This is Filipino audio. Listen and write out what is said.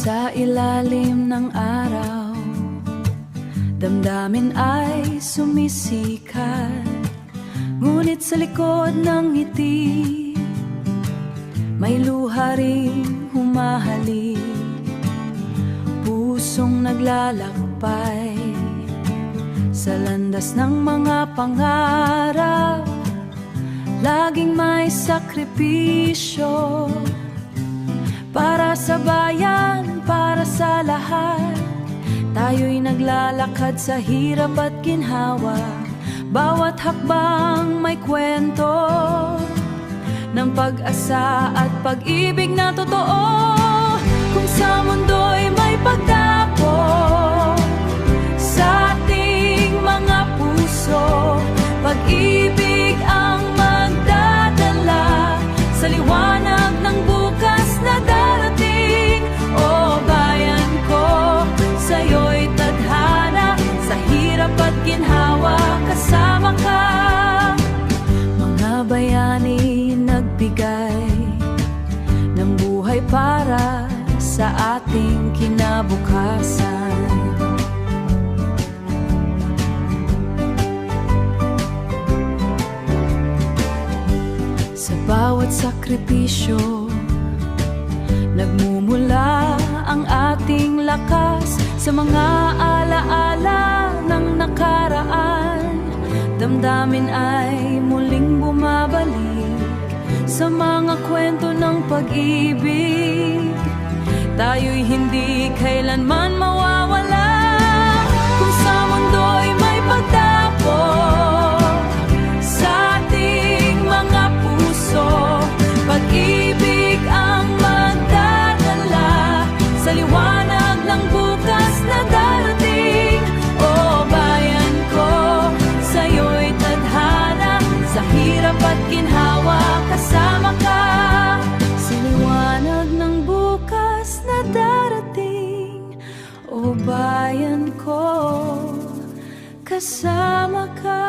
Sa ilalim ng araw, damdamin ay sumisikat. Ngunit sa likod ng ngiti, may luha ring humahalik. Pusong naglalakbay sa landas ng mga pangarap. Laging may sakripisyo para sa bayan, para sa lahat. Tayo'y naglalakad sa hirap at ginhawa. Bawat hakbang may kwento ng pag-asa at pag-ibig na totoo. Kung sa mundo'y may pagdako sa ating mga puso, pag-ibig ang magdadala sa liwanag ng bukas na darating. O bayan ko, sa'yo'y tadhana, sa hirap at ginhawa kasama ka. Mga bayani nagbigay ng buhay para sa ating kinabukasan. Sa bawat sakripisyo, nagmumula ang ating lakas. Sa mga alaala ng nakaraan, damdamin ay muling bumabalik. Sa mga kwento ng pag-ibig, tayo'y hindi kailanman mawawala. Kung sa mundo'y may pagdako sa ating mga puso, pag-ibig ang magdadala sa liwanag ng bukas na darating. O bayan ko, sa'yo'y tadhana, sa hirap at ginhawa kasama ka. Sa liwanag ng bukas na darating, o bayan ko, kasama ka.